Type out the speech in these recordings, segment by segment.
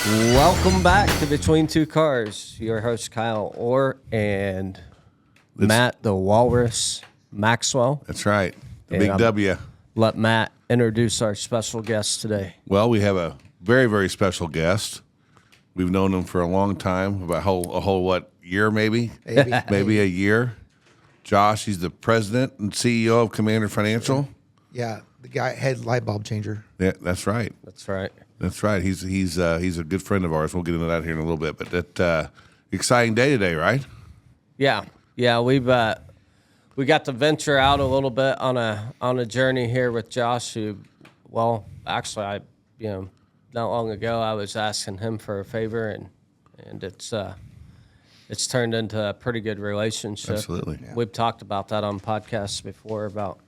Welcome back to Between Two Cars. Your host Kyle Orr and Matt the Walrus Maxwell. That's right. The And big W. Let Matt introduce our special guest today. Well, we have a very, very special guest. We've known him for a long time, about a whole what, year maybe? Maybe a year. Josh, he's the president and CEO of Commander Financial. Yeah, the guy head light bulb changer. Yeah, that's right. That's right. That's right. He's a good friend of ours. We'll get into that here in a little bit. But that exciting day today, right? Yeah. We got to venture out a little bit on a journey here with Josh. Who, well, actually, not long ago I was asking him for a favor, and it's turned into a pretty good relationship. Absolutely. Yeah. We've talked about that on podcasts before about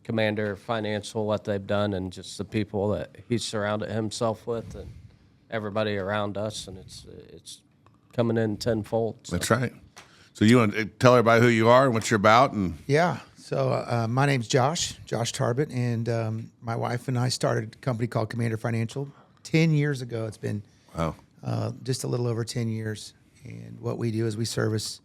Commander Financial, what they've done, and just the people that he's surrounded himself with, and everybody around us, and it's coming in tenfold. So. That's right. So you want to tell everybody who you are and what you're about? And Yeah. So my name's Josh Tarbet, and my wife and I started a company called Commander Financial 10 years ago. It's been just a little over 10 years. And what we do is we service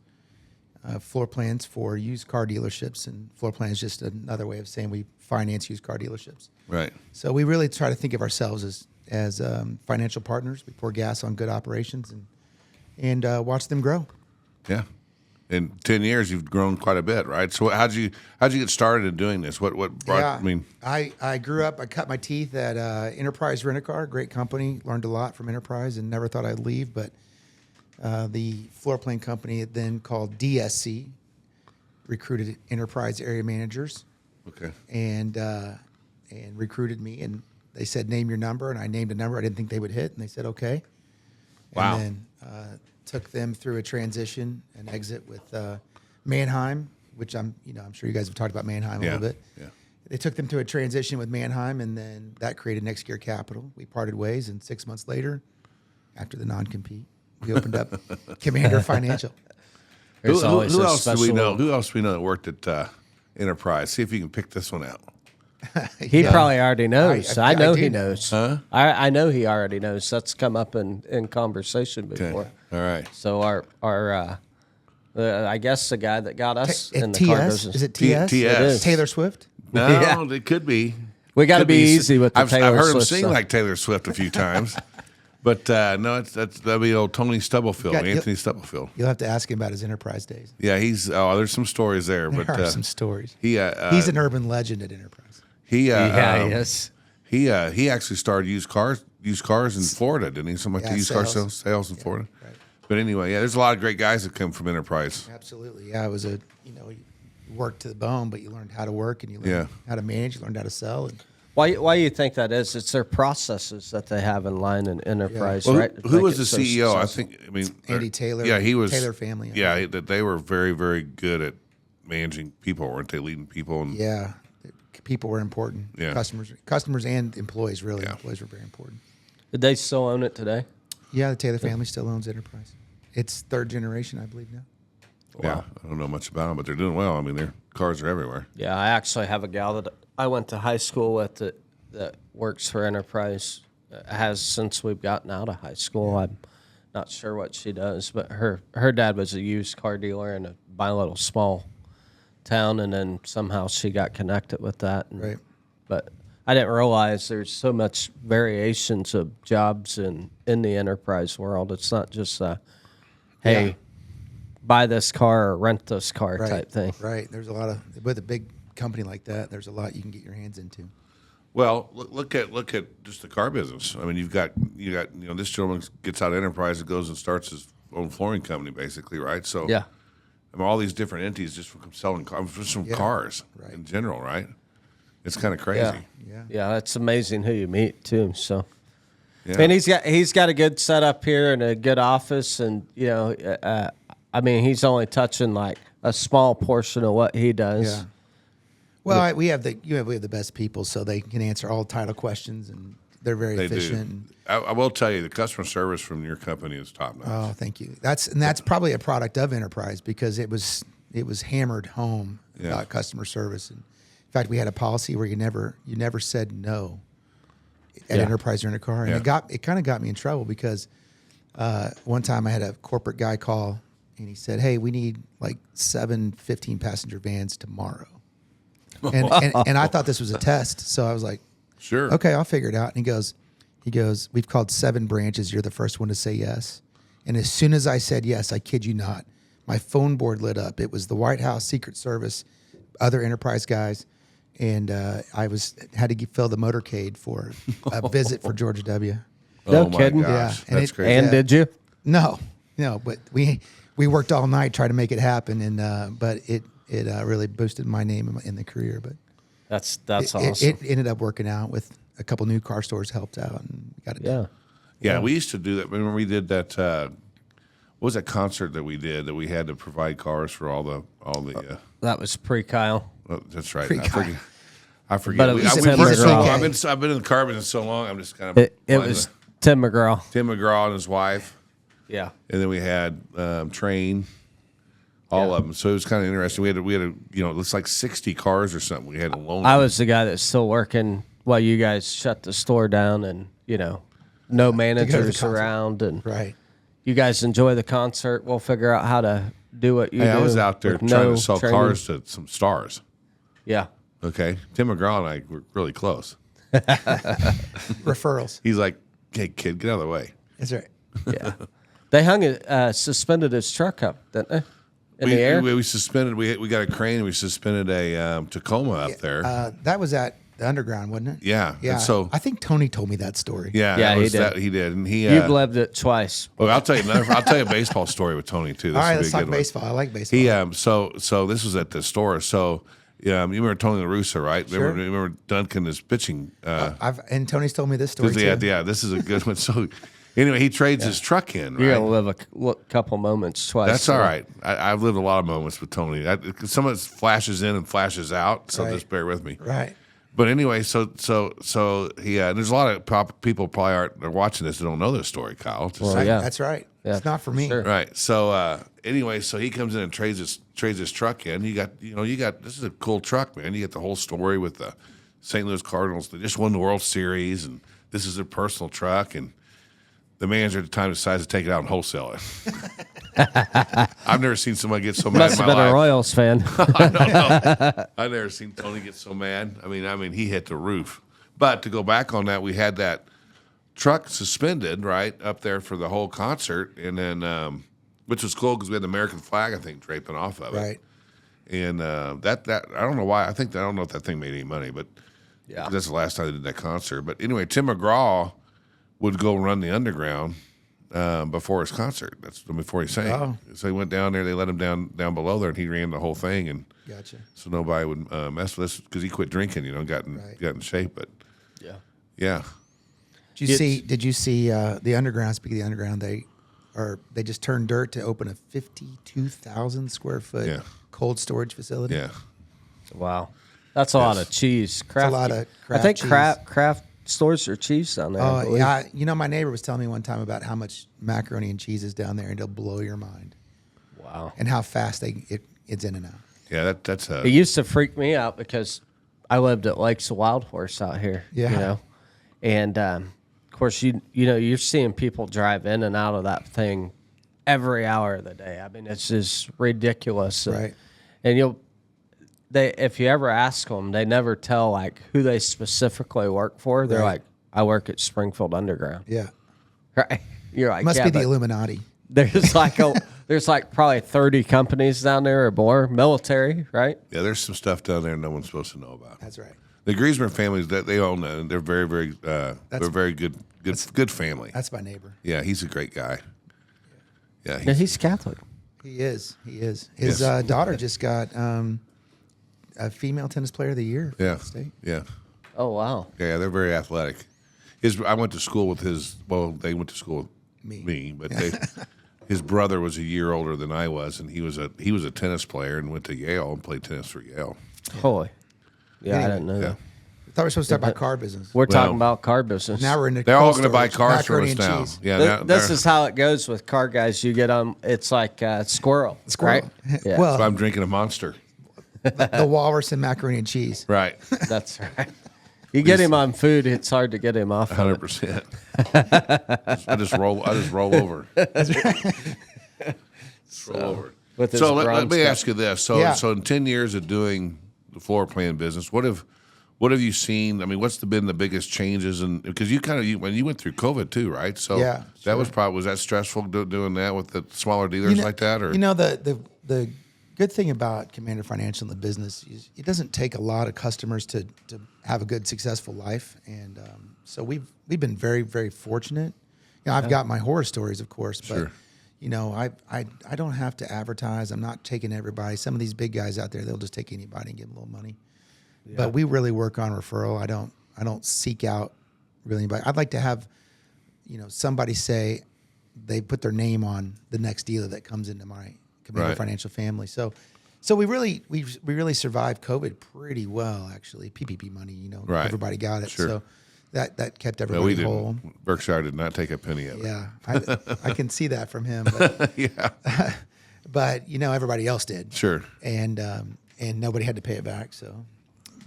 floor plans for used car dealerships, and floor plan is just another way of saying we finance used car dealerships. Right. So we really try to think of ourselves as financial partners. We pour gas on good operations and watch them grow. Yeah. In 10 years, you've grown quite a bit, right? So how'd you get started in doing this? What brought? I grew up. I cut my teeth at Enterprise Rent-A-Car, great company. Learned a lot from Enterprise, and never thought I'd leave. But the floor plan company, then called DSC, recruited Enterprise area managers. Okay. And recruited me, and they said, "Name your number," and I named a number I didn't think they would hit, and they said, "Okay." Wow. And then took them through a transition and exit with Manheim, which I'm sure you guys have talked about Manheim a little bit. Yeah. They took them to a transition with Manheim, and then that created Next Gear Capital. We parted ways, and 6 months later, after the non-compete, we opened up Commander Financial. Who else do we know? Who else do we know that worked at Enterprise? See if you can pick this one out. He probably already knows. I know he knows. Huh? I know he already knows. That's come up in conversation before. Okay. All right. So our I guess the guy that got us in the car business. Is it TS? TS. It is. Taylor Swift? No, Yeah. it could be. We got to Could be easy with the Taylor I've heard him Swift sing stuff. like Taylor Swift a few times. But no, that'd be old Tony Stubblefield, Anthony Stubblefield. You'll have to ask him about his Enterprise days. Yeah, there's some stories there. There But are some stories. he's an urban legend at Enterprise. He Yes. He actually started used cars in Florida, didn't he? Something like used car sales. sales in Florida. Right. But anyway, there's a lot of great guys that come from Enterprise. Absolutely. Yeah, it was you worked to the bone, but you learned how to work, and you learned how to manage, you learned how to sell. And Why do you think that is? It's their processes that they have in line in Enterprise, Well, right? who was the CEO? I think. Andy Taylor. Yeah, he was Taylor family. Yeah, that they were very, very good at managing people, weren't they? Leading people. And Yeah. People were important. Yeah. Customers and employees, really. Yeah. Employees were very important. Did they still own it today? Yeah, the Taylor family still owns Enterprise. It's third generation, I believe, now. Yeah, I don't know much about them, but they're doing well. I mean, their cars are everywhere. Yeah, I actually have a gal that I went to high school with that works for Enterprise. Has since we've gotten out of high school. I'm not sure what she does, but her dad was a used car dealer in my little small town, and then somehow she got connected with that. Right. But I didn't realize there's so much variations of jobs in the enterprise world. It's not just hey, buy this car or rent this car type thing. Right. There's a lot with a big company like that, there's a lot you can get your hands into. Well, look at just the car business. I mean, you got this gentleman gets out of Enterprise and goes and starts his own flooring company, basically, right? So Yeah. I mean, all these different entities just from selling cars, just from cars in general, right? It's kind of crazy. Yeah, it's amazing who you meet too. So, Yeah. and he's got a good setup here and a good office, and I mean, he's only touching like a small portion of what he does. Yeah. Well, we have the best people, so they can answer all title questions, and they're very efficient. Do. I will tell you, the customer service from your company is top notch. Oh, thank you. That's probably a product of Enterprise, because it was hammered home about customer service. And in fact, we had a policy where you never said no at Yeah. Enterprise Rent a Car, and it kind of got me in trouble because one time I had a corporate guy call and he said, "Hey, we need like 7 15-passenger vans tomorrow," and I thought this was a test, so I was like, Sure. "Okay, I'll figure it out." And he goes, "We've called 7 branches. You're the first one to say yes." And as soon as I said yes, I kid you not, my phone board lit up. It was the White House, Secret Service, other Enterprise guys, and I had to fill the motorcade for a visit for George W. No Oh my kidding. gosh, Yeah, and that's it- crazy. And did you? No, but we worked all night trying to make it happen, and but it really boosted my name in the career. But That's it, awesome. it ended up working out with a couple new car stores helped out and got it done. yeah. We used to do that. Remember we did that. What was that concert that we did that we had to provide cars for all the. That was pre-Kyle. Oh, that's right. Pre-Kyle. I forget. But it We- was we've Tim worked so long. McGraw. I've been in the car business so long. I'm just kind of. It blinding was the- Tim McGraw. Tim McGraw and his wife, Yeah. and then we had Train, all of them. So it was kind of interesting. We had it looks like 60 cars or something. We had to loan. I them. was the guy that's still working while you guys shut the store down, and no managers concert. around, and Right. you guys enjoy the concert. We'll figure out how to do what you do. Hey, I was out there with trying no to sell training. cars to some stars. Yeah. Okay, Tim McGraw and I were really close. Referrals. He's like, "Hey, kid, get out of the way." That's right. Yeah. They suspended his truck up, didn't they? In the air? We suspended. We got a crane. And we suspended a Tacoma up there. That was at the Underground, wasn't it? Yeah, Yeah. and so- I think Tony told me that story. yeah, Yeah, that he was did. that he did, and he. You've lived it twice. Well, I'll tell you a baseball story with Tony too. This All right, will be let's a talk good one. baseball. I like baseball. He so this was at the store. So you remember Tony La Russa, right? Sure. Remember Duncan is pitching. And Tony's told me this story too. Yeah, this is a good one. So anyway, he trades his truck in. Right? You're going to live a couple moments twice. That's all right. I've lived a lot of moments with Tony. Some of it flashes in and flashes out, so Right. just bear with me. Right. But anyway, so he there's a lot of people probably are watching this that don't know this story, Kyle. Just Well, yeah. That's right. Yeah, It's not for me. sure. right. So anyway, so he comes in and trades his truck in. You got this is a cool truck, man. You get the whole story with the St. Louis Cardinals. They just won the World Series, and this is their personal truck. And the manager at the time decides to take it out and wholesale it. I've never seen somebody get so mad Must in have my been a life. Royals fan. I've never seen Tony get so mad. I mean, he hit the roof. But to go back on that, we had that truck suspended right up there for the whole concert, and then which was cool because we had the American flag, I think, draping off of it. Right. And that I don't know why. I don't know if that thing made any money, but Yeah. that's the last time they did that concert. But anyway, Tim McGraw would go run the underground before his concert. That's before he sang. Oh. So he went down there. They let him down below there, and he ran the whole thing. And Gotcha. so nobody would mess with us because he quit drinking. Got in shape. But Yeah. yeah, Did you see the Underground? Speaking of the Underground, they just turned dirt to open a 52,000 square foot Yeah. cold storage facility. yeah. Wow. That's a lot of cheese. Craft, lot of I craft think cheese. craft stores are cheese down there. I Oh, believe. yeah. My neighbor was telling me one time about how much macaroni and cheese is down there, and it'll blow your mind, Wow. and how fast it's in and out. Yeah, that's It used to freak me out because I lived at Lakes of Wild Horse out here. Yeah. And of course you're seeing people drive in and out of that thing every hour of the day. I mean, it's just ridiculous. Right. And if you ever ask them, they never tell like who they specifically work for. They're Right. like, I work at Springfield Underground. Yeah, Right. You're like, must yeah, be the but Illuminati. there's like probably 30 companies down there or more, military, right? yeah. There's some stuff down there no one's supposed to know about. That's right. The Griezmann families that they own that, and they're very, very, they're very good family. That's my neighbor. Yeah, he's a great guy. Yeah, Yeah, he's Catholic. He is. His Yes. daughter just got a female tennis player of the year. for yeah, the state. yeah, Oh, wow. yeah. They're very athletic. I went to school with his. Well, they went to school with me, but his brother was a year older than I was, and he was a tennis player and went to Yale and played tennis for Yale. Holy. Yeah, I Anyway, didn't know Yeah. that. I thought we were supposed to talk about car business. We're Well, talking about car business. Now we're in the They're all cold going to buy storage, cars from macaroni us and now. cheese. Yeah, This they're- is how it goes with car guys. You get on, it's like squirrel, right? Yeah, Well, So I'm drinking a Monster. the walrus and macaroni and cheese. Right. that's right. You get him on food, it's hard to get him off. 100%. I just roll over. Roll over. With his So let bronze me cup. ask you this. So Yeah. so in 10 years of doing the floor plan business, what have you seen? I mean, what's been the biggest changes? And because when you went through COVID too, right? So Yeah, that was that stressful doing that with the smaller dealers like that? Or the good thing about Commander Financial in the business is it doesn't take a lot of customers to have a good, successful life, and so we've been very, very fortunate. I've got my horror stories, of course, but Sure. I don't have to advertise. I'm not taking everybody. Some of these big guys out there, they'll just take anybody and give them a little money. Yeah. But we really work on referral. I don't seek out really anybody. I'd like to have, somebody say they put their name on the next dealer that comes into my Commander Financial family. So we really survived COVID pretty well, actually. PPP money, everybody got it. Sure. So that kept everybody whole. Berkshire did not take a penny of it. Yeah, I can see that from him. But, Yeah. but everybody else did. Sure. And nobody had to pay it back. So,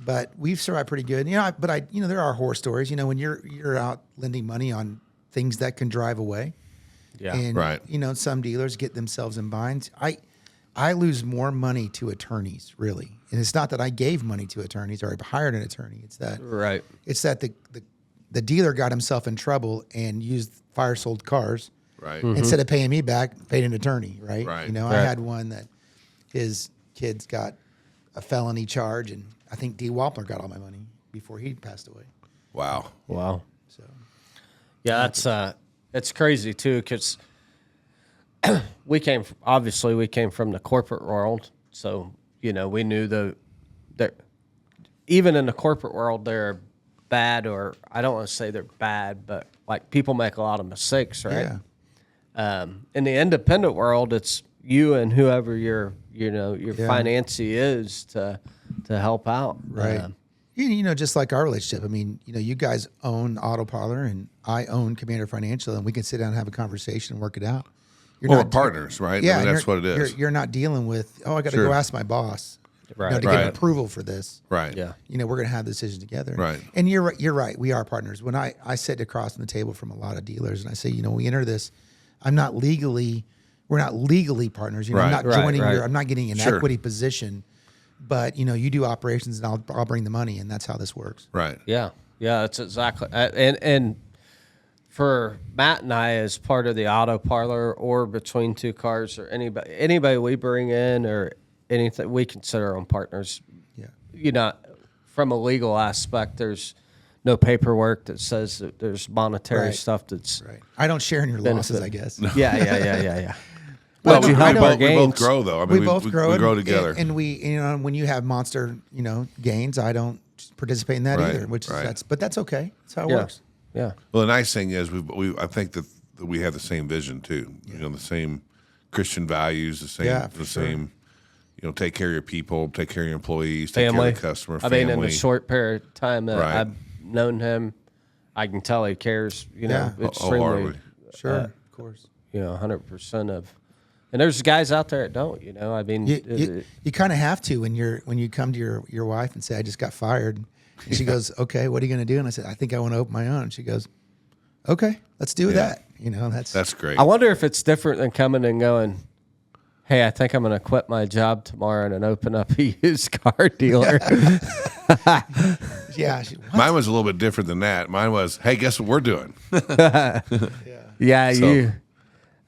but we've survived pretty good. But there are horror stories. When you're out lending money on things that can drive away. Yeah. And Right. Some dealers get themselves in binds. I lose more money to attorneys, really. And it's not that I gave money to attorneys or I hired an attorney. It's that Right. It's that the dealer got himself in trouble and used fire sold cars. Right. Instead of paying me back, paid an attorney, right? Right. I had one that his kids got a felony charge, and I think D. Wappler got all my money before he passed away. Wow. Wow. So Yeah, it's crazy too, because we came from the corporate world, so we knew that even in the corporate world they're bad, or I don't want to say they're bad, but like people make a lot of mistakes, right? Yeah. In the independent world, it's you and whoever your financier is to help out, Right. Just like our relationship. I mean, you guys own Auto Parlor and I own Commander Financial, and we can sit down and have a conversation and work it out. We're partners, right? Yeah, I mean, and that's what it is. You're not dealing with, I got to Sure. go ask my boss, Right. to get approval for this. Right. Yeah. We're going to have the decision together. Right. And you're right. We are partners. When I sit across from the table from a lot of dealers and I say, we enter this, we're not legally partners. I'm Right. not Right, joining right. I'm not getting an Sure. equity position, but you do operations and I'll bring the money, and that's how this works. Right. Yeah, that's exactly. And for Matt and I, as part of the auto parlor or between two cars or anybody we bring in or anything, we consider them partners. Yeah. From a legal aspect, there's no paperwork that says that there's monetary Right. stuff that's Right. I don't share in your losses, I guess. Yeah. But But you help our we both gains. grow, though. I mean, We both grow. We grow and- together. And we, when you have monster, gains, I don't participate in that Right, either, which right. is, but that's okay. That's how it Yeah, works. yeah. Well, the nice thing is, I think that we have the same vision too. The same Christian values, the same, Yeah, for the sure. same. Take care of your people, take care of your employees, take Family. care of the customer. I mean, in the short period of time that Right. I've known him, I can tell he cares. Yeah. Extremely. wholeheartedly. Sure. Of course. 100% of. And there's guys out there that don't. I mean, You kind of have to when you come to your wife and say, I just got fired. And she goes, okay, what are you going to do? And I said, I think I want to open my own. She goes, okay, let's do that. That's great. I wonder if it's different than coming and going, hey, I think I'm going to quit my job tomorrow and then open up a used car dealer. yeah. What? Mine was a little bit different than that. Mine was, hey, guess what we're doing? Yeah,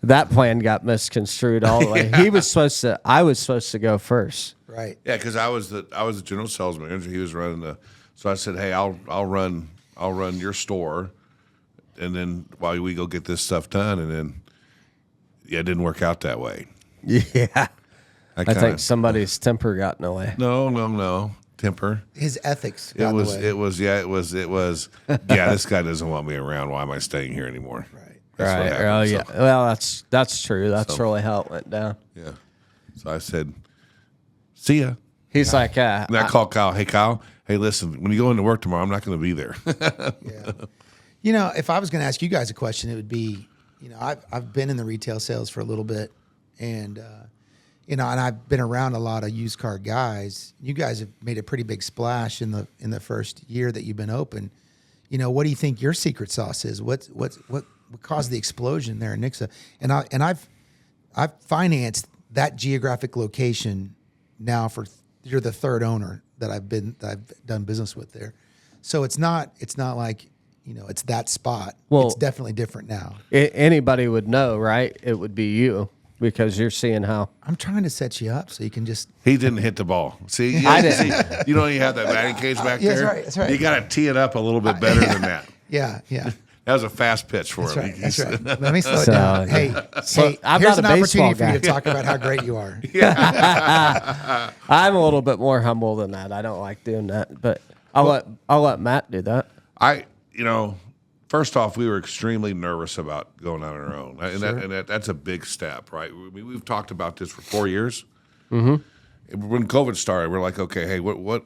that plan got misconstrued all the way. I was supposed to go first. Right. Yeah, because I was the general sales manager. He was running so I said, hey, I'll run your store, and then while we go get this stuff done, and then it didn't work out that way. Yeah. I kinda- think somebody's temper got in the way. No. Temper. His ethics It got in the was. way. It was. Yeah, this guy doesn't want me around. Why am I staying here anymore? Right. That's what Right. happened. Oh, So- yeah. Well, that's true. That's really how it went down. Yeah. So I said, see ya. He's like, And I called Kyle. Hey, Kyle. Hey, listen. When you go into work tomorrow, I'm not going to be there. Yeah. If I was going to ask you guys a question, it would be, I've been in the retail sales for a little bit, and and I've been around a lot of used car guys. You guys have made a pretty big splash in the first year that you've been open. What do you think your secret sauce is? What caused the explosion there in Nixa? And I've financed that geographic location now you're the third owner that I've done business with there. So it's not like, it's that spot. Well, it's definitely different now. Anybody would know, right? It would be you, because you're seeing how. I'm trying to set you up so you can just. He didn't hit the ball. See, I didn't. See, you have that batting cage back Yeah, there. that's right. You got to tee it up a little bit better than that. Yeah. That was a fast pitch for him. That's right. Let me slow it So, down. Hey, I'm here's not an a baseball opportunity for you guy. to talk about how great you are. I'm a little bit more humble than that. I don't like doing that, but I'll let Matt do that. First off, we were extremely nervous about going on our own, and, Sure. that's a big step, right? We've talked about this for 4 years. Mm-hmm. When COVID started, we're like, okay, hey, what,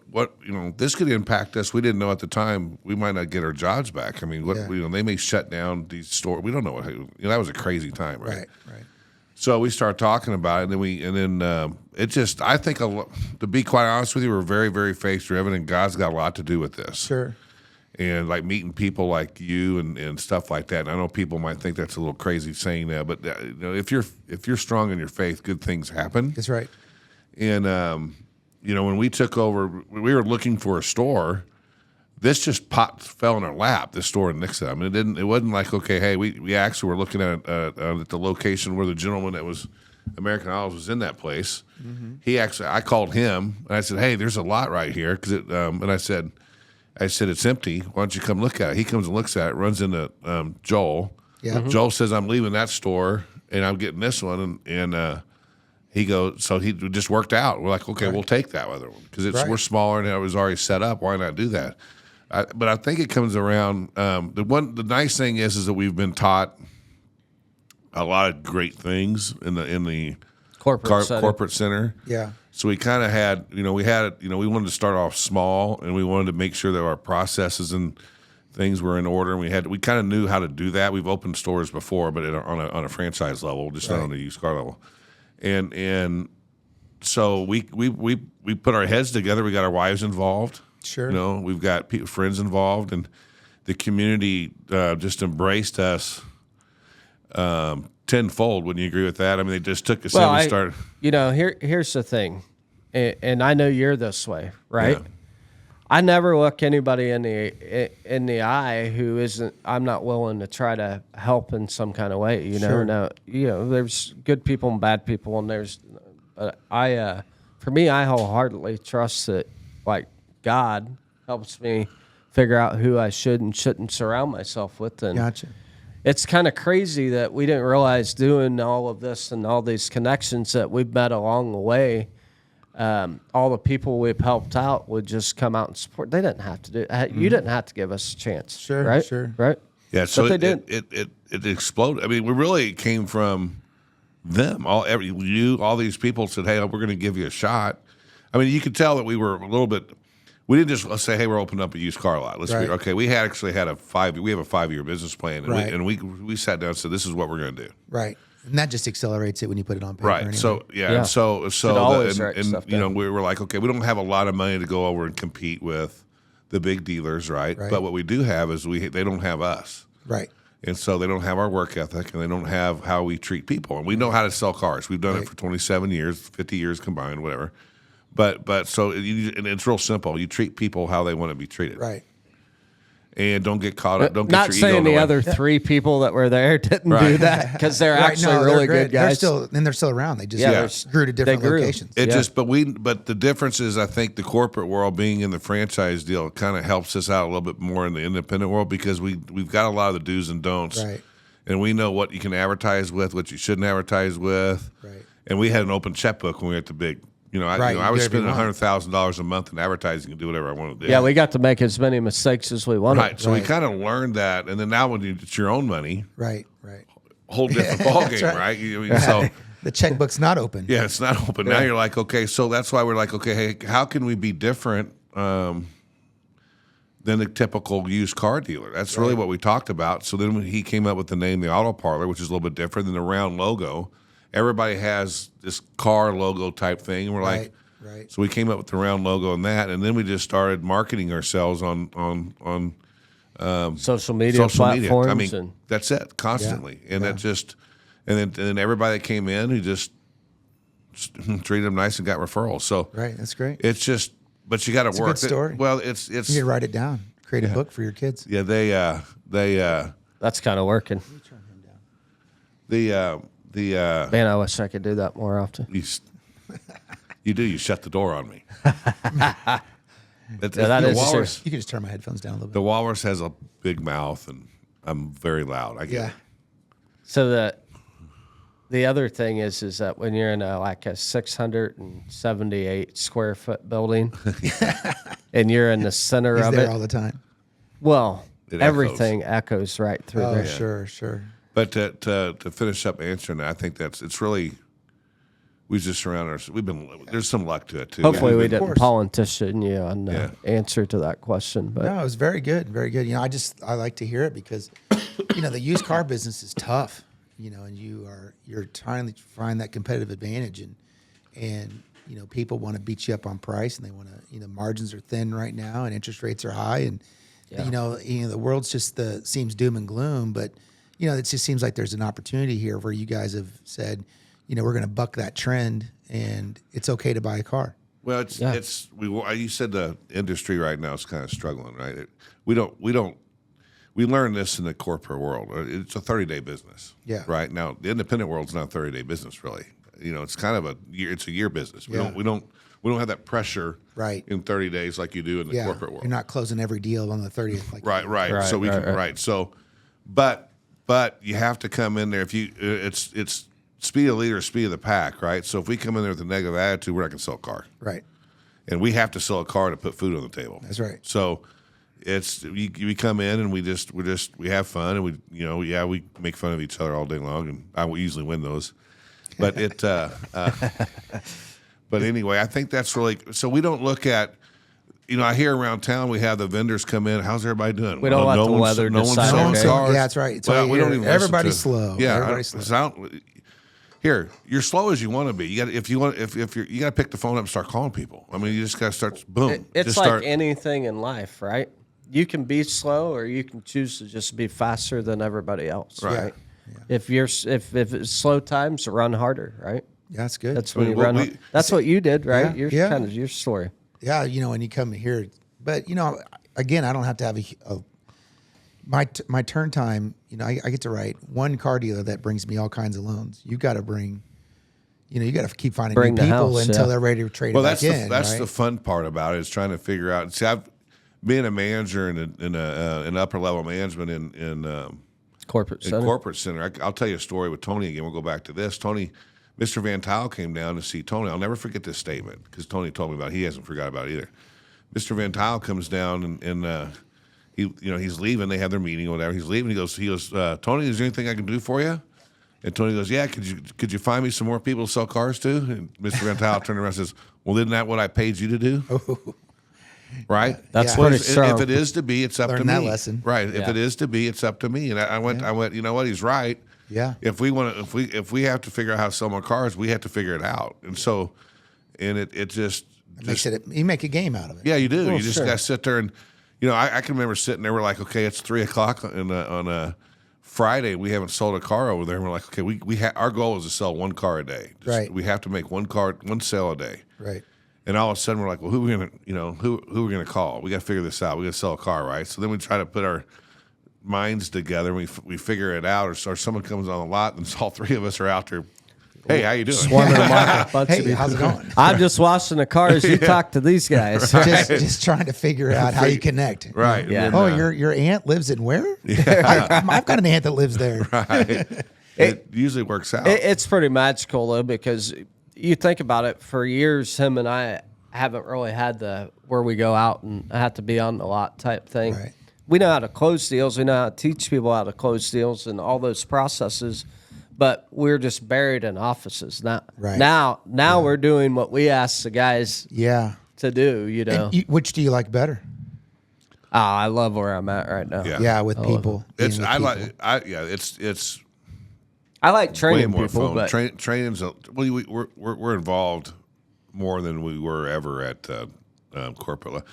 this could impact us. We didn't know at the time we might not get our jobs back. I mean, they may shut down these stores. We don't know that was a crazy time, right? Right. So we started talking about it, and then it just, I think, to be quite honest with you, we're very, very faith driven, and God's got a lot to do with this. Sure. And like meeting people like you and stuff like that. And I know people might think that's a little crazy saying that, but if you're strong in your faith, good things happen. That's right. And when we took over, we were looking for a store. This just fell in our lap. This store in Nixa. I mean, it wasn't like, okay, hey, we actually were looking at the location where the gentleman that was American Olives was in that place. Mm-hmm. I called him and I said, hey, there's a lot right here, and I said it's empty. Why don't you come look at it? He comes and looks at it. Runs into Joel. Yeah. Mm-hmm. Joel says, I'm leaving that store and I'm getting this one, and he goes, so he just worked out. We're like, okay, Right. We'll take that other one because Right. we're smaller and it was already set up. Why not do that? But I think it comes around. The nice thing is that we've been taught a lot of great things in the corporate center. Yeah. So we kind of had, we wanted to start off small, and we wanted to make sure that our processes and things were in order. And we kind of knew how to do that. We've opened stores before, but on a franchise level, just not on a used car level. And so we put our heads together. We got our wives involved. Sure. We've got friends involved, and the community just embraced us tenfold. Wouldn't you agree with that? I mean, they just took us in and started. Here's the thing, and I know you're this way, right? Yeah. I never look anybody in the eye who isn't. I'm not willing to try to help in some kind of way. Sure. Now, there's good people and bad people, and there's. For me, I wholeheartedly trust that, like, God helps me figure out who I should and shouldn't surround myself with. And Gotcha. it's kind of crazy that we didn't realize doing all of this and all these connections that we've met along the way. All the people we've helped out would just come out and support. They didn't have to do. You didn't have to give us a chance. Sure, right? sure. Right. Yeah, so But they it exploded. I mean, we really came from them. All these people said, "Hey, we're going to give you a shot." I mean, you could tell that we were a little bit. We didn't just say, "Hey, we're opening up a used car lot." Right. Okay. We actually had a 5-year business plan, and, Right. we sat down and said, "This is what we're going to do." Right. And that just accelerates it when you put it on paper. Right. Anyway. So Yeah. so Should always write and stuff down. we were like, okay, we don't have a lot of money to go over and compete with the big dealers, right? Right. But what we do have is they don't have us. Right. And so they don't have our work ethic, and they don't have how we treat people. And we know how to sell cars. We've done it for 27 years, 50 years combined, whatever. But so and it's real simple. You treat people how they want to be treated. Right. And don't get caught up. Don't get Not your saying ego in the way. other three people that were there didn't do Right. that, because they're Right, actually no, really they're good great. guys. They're still around. They just Yeah, grew to different they grew. locations. It Yeah. just, but the difference is, I think the corporate world, being in the franchise deal, kind of helps us out a little bit more in the independent world, because we've got a lot of the do's and don'ts, Right. and we know what you can advertise with, what you shouldn't advertise with, Right. And we had an open checkbook when we were at the big. Right, I you was do whatever spending you want. $100,000 a month in advertising and do whatever I wanted to do. Yeah, we got to make as many mistakes as we wanted. right. So we Right. kind of learned that, and then now when it's your own money, Right. Right. whole different ball That's game, right. right? So. The checkbook's not open. Yeah, it's not open. Now you're like, okay, so that's why we're like, okay, hey, how can we be different than the typical used car dealer? That's really what we talked about. So then he came up with the name, the Auto Parlor, which is a little bit different than the round logo. everybody has this car logo type thing. And we're like, right. so we came up with the round logo and that, and then we just started marketing ourselves on social media platforms. I mean, and that's it constantly, and that just, and then everybody that came in, who just treated them nice and got referrals. So Right, that's great. it's just, but you got to work. a good story. Well, it's You need to write it down. Create a book for your kids. yeah. that's kind of working. The Man, I wish I could do that more often. you shut the door on me. that the is walrus. You can just turn my headphones down a little bit. The walrus has a big mouth, and I'm very loud. I get it. So the other thing is that when you're in a 678 square foot building, and you're in the center He's of there it, all the time. well, It everything echoes right through Oh, there. sure. But to finish up answering that, I think it's really, we just surround ourselves. There's some luck to it too. Hopefully, we Of didn't course. politician you on the answer to that question. But No, it was very good, very good. I like to hear it because, the used car business is tough. And you're trying to find that competitive advantage, and people want to beat you up on price, and they want to, margins are thin right now, and interest rates are high, and the world's just seems doom and gloom, but it just seems like there's an opportunity here where you guys have said, we're going to buck that trend, and it's okay to buy a car. Well, you said the industry right now is kind of struggling, right? We learn this in the corporate world. It's a 30-day business. Yeah. Right now, the independent world's not a 30-day business, really. It's kind of it's a year business. We don't have that pressure Right. in 30 days like you do in the corporate world. You're not closing every deal on the 30th. Like Right. So we can. Right. So, but you have to come in there. If you, it's speed of the leader, speed of the pack, right? So if we come in there with a negative attitude, we're not going to sell a car. Right. And we have to sell a car to put food on the table. That's right. So we come in and we have fun, and we make fun of each other all day long, and I will usually win those. But but anyway, I think that's really, so we don't look at, I hear around town we have the vendors come in. How's everybody doing? We don't let the weather decide our day. cars. Yeah, that's right. It's Well, all we you don't hear. even listen Everybody's to- slow. Yeah, Everybody's slow. Here, you're slow as you want to be. You got if you got to pick the phone up and start calling people. I mean, you just got to start. Boom. it's just like start. anything in life, right? You can be slow, or you can choose to just be faster than everybody else, Right. right? If it's slow times, run harder, right? Yeah, that's good. That's when you Well, run. That's what you did, right? Yeah. Kind of your story. Yeah, when you come here, but again, I don't have to have my turn time. I get to write one car dealer that brings me all kinds of loans. You got to bring, you got to keep finding Bring new the people house, until yeah. they're ready to trade Well, it back in. that's right? the fun part about it, is trying to figure out. See, I've been a manager in upper level management in Corporate center. corporate center. I'll tell you a story with Tony again. We'll go back to this. Tony, Mr. Van Tuyl came down to see Tony. I'll never forget this statement because Tony told me about it. He hasn't forgot about it either. Mr. Van Tuyl comes down and he's leaving. They have their meeting or whatever. He's leaving. He goes, Tony, is there anything I can do for you? And Tony goes, yeah. Could you find me some more people to sell cars to? And Mr. Van Tuyl turned around and says, well, isn't that what I paid you to do? Right. That's Yeah. pretty If strong. it is to be, it's up Learn to me. that lesson. Right. If Yeah. it is to be, it's up to me. And I went. You know what? He's right. Yeah. If we have to figure out how to sell more cars, we have to figure it out. And so, it just makes it. You make a game out of it. yeah, you do. Well, You just sure. got to sit there and, I can remember sitting there. We're like, okay, it's 3:00 on a Friday. We haven't sold a car over there. And we're like, okay, our goal is to sell one car a day. Right. We have to make one sale a day. Right. And all of a sudden we're like, well, who are we gonna, who we're gonna call? We got to figure this out. We got to sell a car, right? So then we try to put our minds together. And we figure it out, or someone comes on the lot, and all three of us are out there. Hey, how you doing? Swarming the market. Bunch of Hey, people. how's it going? I'm just washing the cars. You talk to these guys. just trying to figure out how you connect. Right. Yeah. And Oh, then, your aunt lives in where? I've got an aunt that lives there. right. It usually works out. It's pretty magical though, because you think about it. For years, him and I haven't really had the where we go out and have to be on the lot type thing. Right. We know how to close deals. We know how to teach people how to close deals and all those processes. But we're just buried in offices now. Right. Now we're doing what we ask the guys Yeah. to do. Which do you like better? I love where I'm at right now. Yeah. Yeah, with people. It's being with I people. like I yeah. It's I like way training more people, phone. but Training's we're involved more than we were ever at corporate.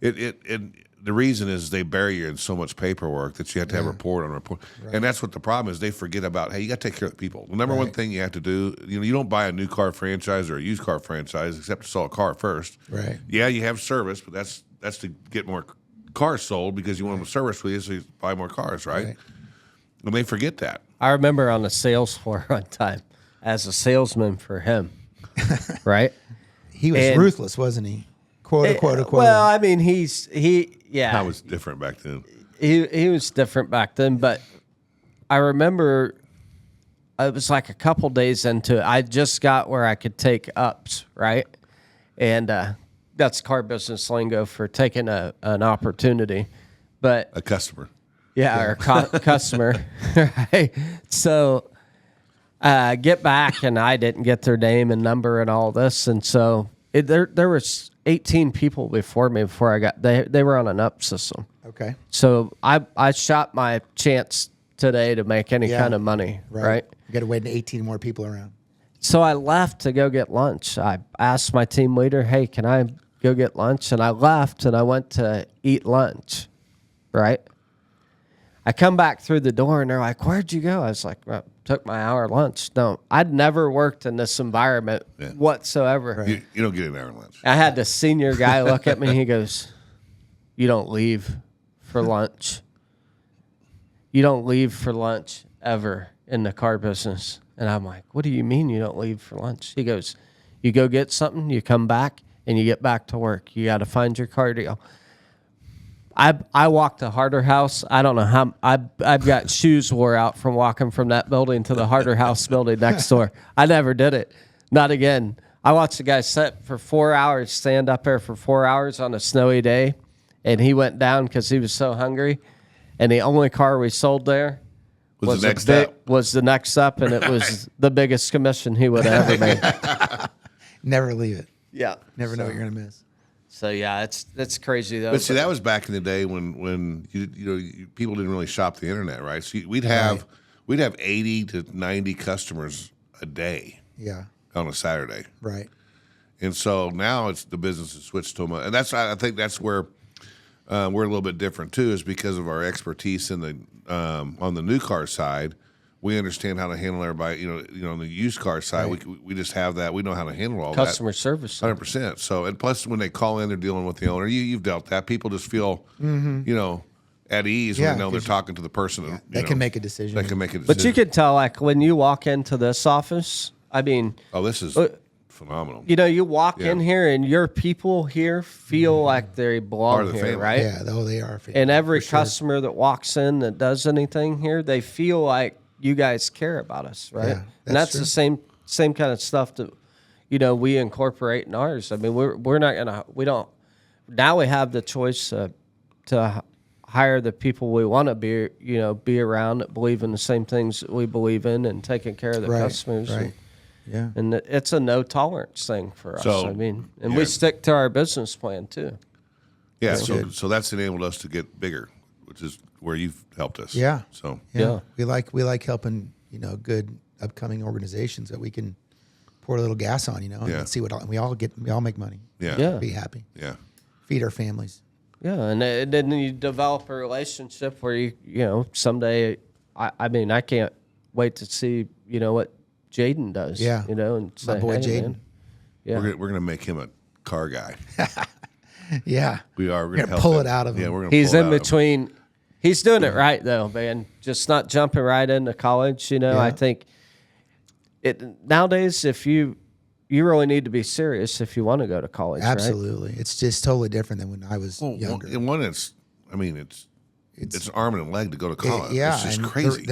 The reason is they bury you in so much paperwork that you have to have report on report, and that's what the problem is. They forget about, hey, you got to take care of the people. The number one thing you have to do, you don't buy a new car franchise or a used car franchise except to sell a car first. Right. Yeah, you have service, but that's to get more cars sold because you want them to service with you, so you buy more cars, right? And they forget that. I remember on the sales floor one time as a salesman for him, right? He was ruthless, wasn't he? Quote, quote. Well, I mean, That was different back then. He was different back then, but I remember it was like a couple days into it. I just got where I could take ups, right? And that's car business lingo for taking an opportunity. But A customer. yeah, or customer, right? So get back, and I didn't get their name and number and all this, and so there was 18 people before me before I got. They were on an up system. Okay. So I shot my chance today to make any kind of money, right? You got to wait 18 more people around. So I left to go get lunch. I asked my team leader, "Hey, can I go get lunch?" And I left and I went to eat lunch, right? I come back through the door and they're like, "Where'd you go?" I was like, well, "Took my hour lunch." No, I'd never worked in this environment whatsoever. You don't get an hour lunch. I had the senior guy look at me. He goes, "You don't leave for lunch. You don't leave for lunch ever in the car business." And I'm like, "What do you mean you don't leave for lunch?" He goes, "You go get something, you come back, and you get back to work. You got to find your car deal." I walked to Harder House. I don't know how I've got shoes wore out from walking from that building to the Harder House building next door. I never did it. Not again. I watched the guy sit for 4 hours, stand up there for 4 hours on a snowy day, and he went down because he was so hungry. And the only car we sold there was the next up, and it was the biggest commission he would have ever made. Never leave it. Yeah. Never know what you're going to miss. So yeah, that's crazy though. But see, that was back in the day when people didn't really shop the internet, right? So we'd have 80 to 90 customers a day. Yeah. On a Saturday. Right. And so now the business has switched to and I think that's where we're a little bit different too, is because of our expertise in the on the new car side. We understand how to handle everybody. On the used car side, we just have that. We know how to handle all customer service. 100%. So, and plus, when they call in, they're dealing with the owner. You've dealt that. People just feel, at ease when they know they're talking to the person. They can make a decision. They can make a decision. But you could tell, like when you walk into this office, I mean, this is phenomenal. You walk in here, and your people here feel like they belong here, family. right? Yeah, they are. And every customer that walks in that does anything here, they feel like you guys care about us, right? Yeah, and that's true. the same kind of stuff that we incorporate in ours. I mean, we're not gonna we don't now we have the choice to hire the people we want to be around that believe in the same things that we believe in and taking care of the customers. Right. Yeah. And it's a no tolerance thing for us. So, I mean, and we stick to our business plan too. Yeah, so that's enabled us to get bigger, which is where you've helped us. Yeah. So Yeah. We like helping, good upcoming organizations that we can pour a little gas on, and see what we all make money. Yeah. Be happy. Yeah. Feed our families. Yeah, and then you develop a relationship where you someday. I mean, I can't wait to see what Jaden does. Yeah. And say, My boy hey, Jaden. man. Yeah, We're gonna make him a car guy. Yeah. We are. We're gonna pull it out of him. Yeah, we're gonna. he's pull it in out of him. between. He's doing it right though, man. Just not jumping right into college. I think nowadays, if you really need to be serious if you want to go to college. Absolutely. It's just totally different than when I was younger. And one, it's an arm and a leg to go to college. Yeah, It's just and crazy.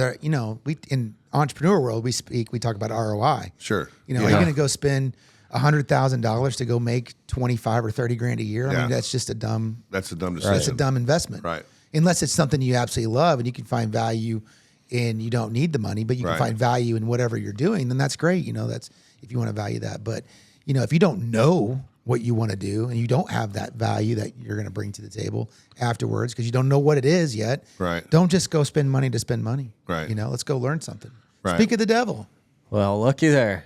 we in entrepreneur world we talk about ROI. Sure. Are you going to go spend $100,000 to go make 25 or 30 grand a year? I mean, that's just a dumb. That's a dumb decision. That's a dumb investment. Right. Unless it's something you absolutely love and you can find value and you don't need the money, but you can find value in whatever you're doing, then that's great. That's if you want to value that. But if you don't know what you want to do and you don't have that value that you're going to bring to the table afterwards because you don't know what it is yet, Right. Don't just go spend money to spend money. Right. Let's go learn something. Right. Speak of the devil. Well, looky there.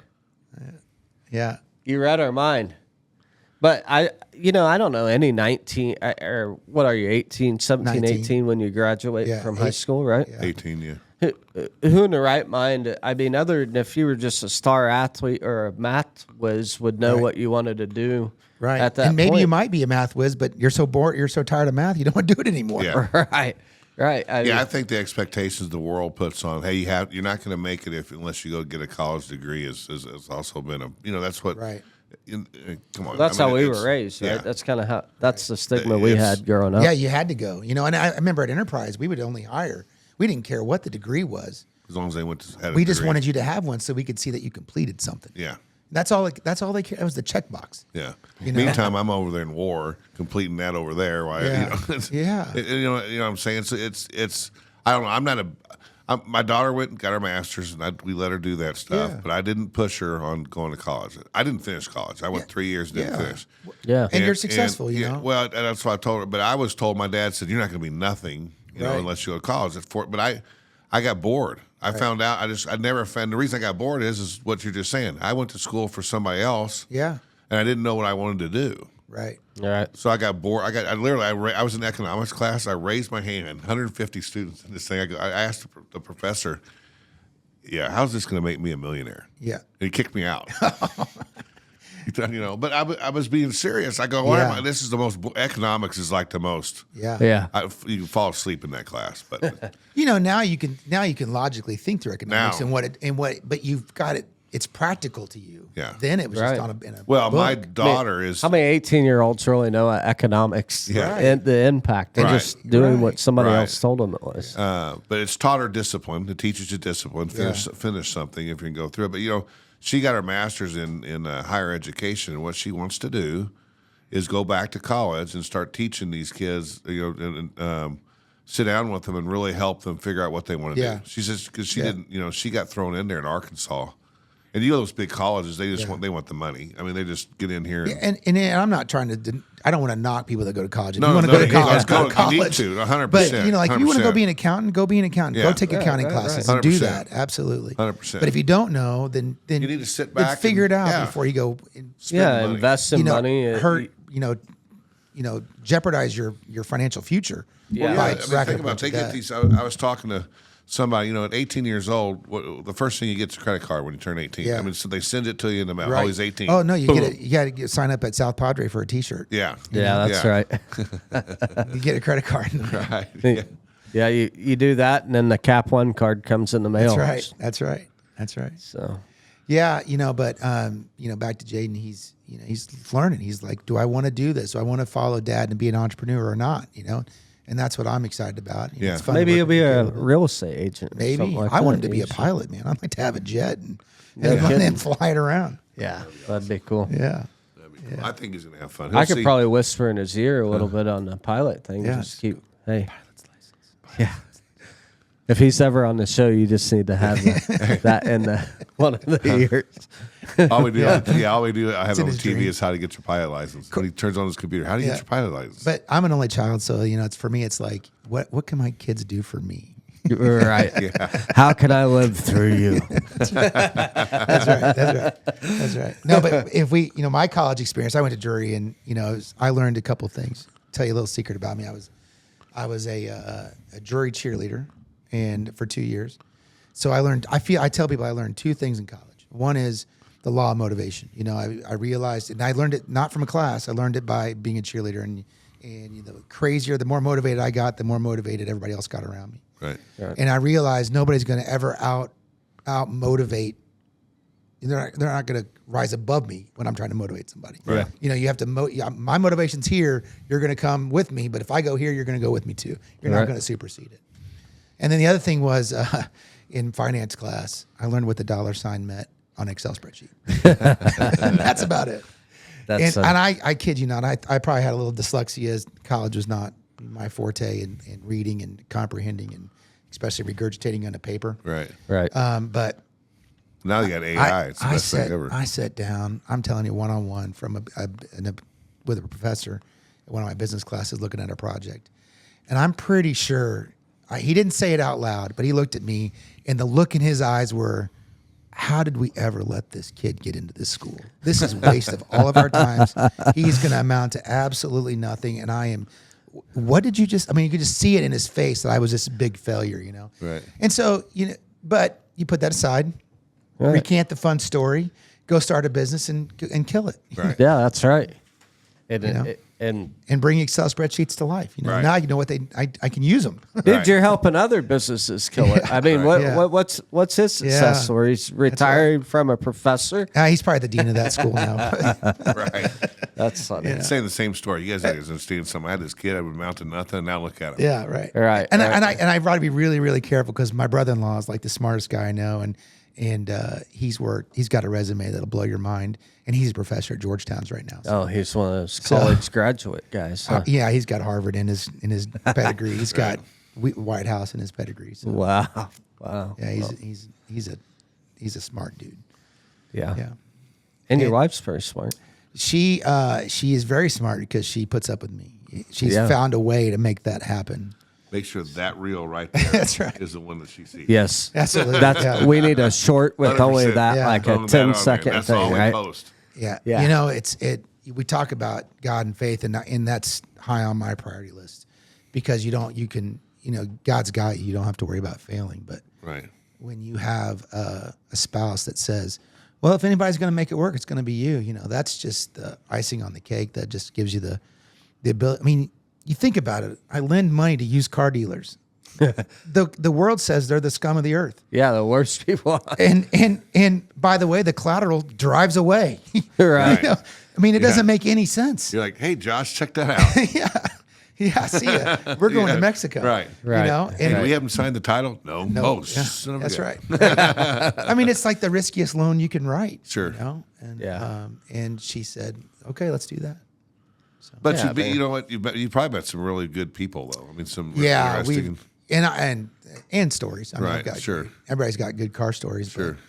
Yeah. You read our mind. But I don't know any 19 or what are you, 18, 17, 19. 18 when you graduate Yeah, from high school, right? Yeah. 18, yeah. Who in the right mind, I mean, other than if you were just a star athlete or a math whiz, would know Right. what you wanted to do Right. at that and maybe point. you might be a math whiz, but you're so bored, you're so tired of math, you don't want to do it anymore. Yeah. Right. I mean, Yeah, I think the expectations the world puts on, hey, you're not going to make it unless you go get a college degree has also been that's what. Right. Come on. that's I mean, how we it's- were raised, right? yeah. That's kind of that's the stigma we It's- had growing up. Yeah, you had to go. And I remember at Enterprise, we would only hire. We didn't care what the degree was. As long as they had a We just degree. wanted you to have one so we could see that you completed something. Yeah. That's all they cared. That was the checkbox. Yeah. know? Meantime, I'm over there in war, completing that over there. While, Yeah. Yeah. You know what I'm saying? It's I don't know. I'm not my daughter went and got her master's, and we let her do that stuff. Yeah. But I didn't push her on going to college. I didn't finish college. I went 3 years and didn't Yeah. finish. Yeah. And you're successful, you yeah, know? Well, and that's what I told her. But I was told, my dad said, you're not going to be nothing, Right. unless you go to college. But I got bored. I found out. I never found the reason I got bored is what you're just saying. I went to school for somebody else, Yeah. and I didn't know what I wanted to do. Right. All right. So I got bored. I was in economics class. I raised my hand. 150 students in this thing. I asked the professor, "Yeah, how's this going to make me a millionaire?" Yeah. And he kicked me out. But I was being serious. I go, why am Yeah. I? This is the most. Economics is like the most. Yeah. Yeah. You can fall asleep in that class, but Now you can logically think through economics Now. but you've got it. It's practical to you. Yeah. Then it was Right. just in a well, my book. daughter is. How many 18-year-olds really know economics Yeah. and the impact? They're Right. just doing Right. what somebody Right. else told them it was. But it's taught her discipline. It teaches you discipline. Finish something if you can go through it. But she got her master's in higher education, and what she wants to do is go back to college and start teaching these kids. And sit down with them and really help them figure out what they want to Yeah. do. She says because she Yeah. didn't. She got thrown in there in Arkansas, and those big colleges, they just want the money. I mean, they just get in here. And I'm not trying to. I don't want to knock people that go to college. If No, you want to no, go to no, college, go to you need college. to, 100%, But like if you want to go 100%. be an accountant, go be an accountant. Yeah. Go take Right, accounting right, classes right. and do 100%. that. Absolutely. 100%. But if you don't know, then You need to sit then back figure and- it out yeah. before you go. And, Yeah, money. invest in money. hurt. Jeopardize your financial future. Yeah. by I mean, racking think up a about bunch they of get debt. these. I was talking to somebody, at 18 years old, the first thing you get is a credit card when you turn 18. Yeah. I mean, so they send it to you in the mail. Right. Oh, he's 18. Oh no, you Boom. get it. You got to sign up at South Padre for a T-shirt. Yeah. Yeah, that's right. You get a credit card. Right. Yeah. Yeah, you do that, and then the Cap One card comes in the mail. That's right. So Yeah, but back to Jaden, he's learning. He's like, do I want to do this? Do I want to follow dad and be an entrepreneur or not? And that's what I'm excited about. Yeah. It's fun maybe to you'll work be with a people. real estate agent. Or Maybe something like I that. wanted to be You a should- pilot, man. I'd like to have a jet and kidding. then fly it around. Yeah, that'd be cool. Yeah. That'd be cool. I think he's gonna have fun. I He'll could see- probably whisper in his ear a little bit on the pilot thing. Yeah. Just keep, hey. Yeah. If he's ever on the show, you just need to have that in one of the ears. All we do, all we do. I have in on his TV dream. is how to get your pilot license. When he turns on his computer, how do you Yeah. get your pilot license? But I'm an only child, so it's for me. It's like, what can my kids do for me? Right. How can I live through you? That's right. No, but if my college experience, I went to jury, and I learned a couple things. Tell you a little secret about me. I was a jury cheerleader, and for 2 years. So I tell people I learned two things in college. One is the law of motivation. I realized, and I learned it not from a class. I learned it by being a cheerleader, and the more motivated I got, the more motivated everybody else got around me. Right. And I realized nobody's going to ever out motivate. They're not going to rise above me when I'm trying to motivate somebody. Right. You have to. My motivation's here. You're going to come with me, but if I go here, you're going to go with me too. You're not Right. going to supersede it. And then the other thing was in finance class, I learned what the dollar sign meant on an Excel spreadsheet. That's about it. That's And I kid you not, I probably had a little dyslexia, as college was not my forte in reading and comprehending and especially regurgitating on a paper. Right. right. But Now you got AI. It's the best thing ever. I sat down, I'm telling you, one-on-one with a professor at one of my business classes looking at a project. And I'm pretty sure he didn't say it out loud, but he looked at me, and the look in his eyes were, how did we ever let this kid get into this school? This is a waste of all of our times. He's going to amount to absolutely nothing. And I am, what did you just, I mean, you could just see it in his face that I was this big failure, you know? Right. And so, but you put that aside, recant the fun story, go start a business and kill it. Right. Yeah, that's right. And bring Excel spreadsheets to life. Right. Now you know what I can use them. Dude, Right. you're helping other businesses kill it. I mean, what's his success story? He's retired from a professor. He's probably the dean of that school now. Right. That's funny. It's saying the same story. You guys understand something. I had this kid, I would amount to nothing. Now look at him. Yeah, right. Right. And I've got to be really, really careful because my brother-in-law is like the smartest guy I know, and he's got a resume that'll blow your mind, and he's a professor at Georgetown's right now. So. Oh, he's one of those college graduate guys. Huh? Yeah, he's got Harvard in his pedigree. He's got White House in his pedigree. So. Wow. Yeah, he's a smart dude. Yeah. Yeah. And your wife's very smart. She is very smart because she puts up with me. She's found a way to make that happen. Make sure that reel right there That's right. is the one that she sees. Yes. Absolutely. We need a short with 100%. only that, Yeah. like a Throw that on 10-second there. That's thing, all we right? post. Yeah. Yeah. You know, we talk about God and faith, and that's high on my priority list because God's got you. You don't have to worry about failing. But Right. when you have a spouse that says, well, if anybody's going to make it work, it's going to be you. You know, that's just the icing on the cake that just gives you the ability. I mean, you think about it. I lend money to used car dealers. The world says they're the scum of the earth. Yeah, the worst people. And by the way, the collateral drives away. Right. You know? I mean, it doesn't make any sense. You're like, hey, Josh, check that out. Yeah, see ya. We're going to Mexico. Right. You know? And We haven't signed the title? No. Oh, son of a that's gun. right. I mean, it's like the riskiest loan you can write. Sure. You know? And, Yeah. And she said, okay, let's do that. But Yeah, you know what? You probably met some really good people, though. I mean, some really Yeah, interesting. and stories. I mean, Right, I've got, sure. Everybody's got good car stories. Sure. But,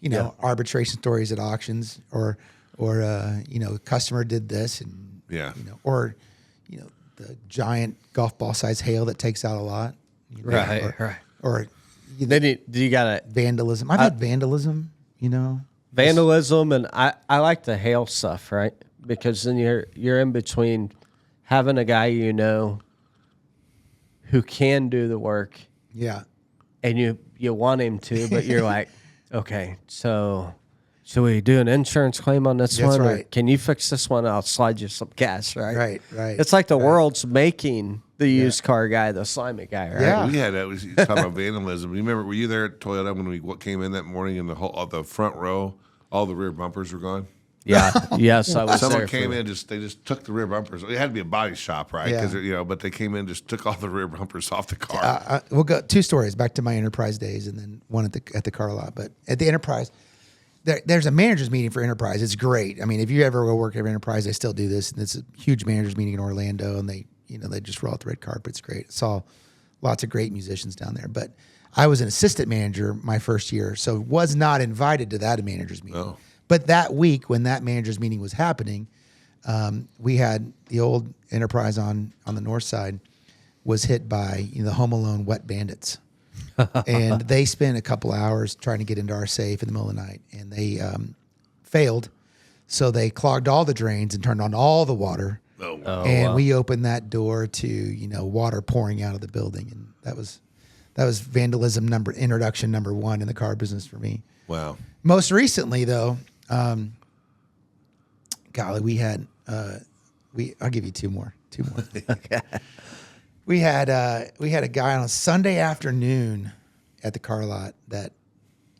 you know, arbitration stories at auctions, or a customer did this, and Yeah. or the giant golf ball size hail that takes out a lot. Right. Or Then you got to vandalism. I've had vandalism. vandalism, and I like the hail stuff, right? Because then you're in between having a guy who can do the work, Yeah. and you want him to, but you're like, okay, so should we do an insurance claim on this That's one? Or right. can you fix this one? I'll slide you some cash, right? Right. It's like the world's making the used car guy the slimy guy, right? Yeah. We had that. Was talking about vandalism. You remember? Were you there at Toyota when we came in that morning and the front row, all the rear bumpers were gone? Yeah. Yes, I was Someone there. came in, they just took the rear bumpers. It had to be a body shop, right? Yeah. Because but they came in, just took all the rear bumpers off the car. We'll go 2 stories back to my Enterprise days, and then one at the car lot. But at the Enterprise, there's a managers meeting for Enterprise. It's great. I mean, if you ever go work at Enterprise, they still do this. And it's a huge managers meeting in Orlando, and they just roll out the red carpet. It's great. Saw lots of great musicians down there. But I was an assistant manager my first year, so was not invited to that managers meeting. Oh. But that week, when that managers meeting was happening, we had the old Enterprise on the north side was hit by the Home Alone wet bandits. And they spent a couple hours trying to get into our safe in the middle of the night, and they failed. So they clogged all the drains and turned on all the water. And we opened that door to water pouring out of the building, and that was vandalism introduction number 1 in the car business for me. Wow. Most recently, though, golly, we had I'll give you two more. Okay. We had a guy on a Sunday afternoon at the car lot that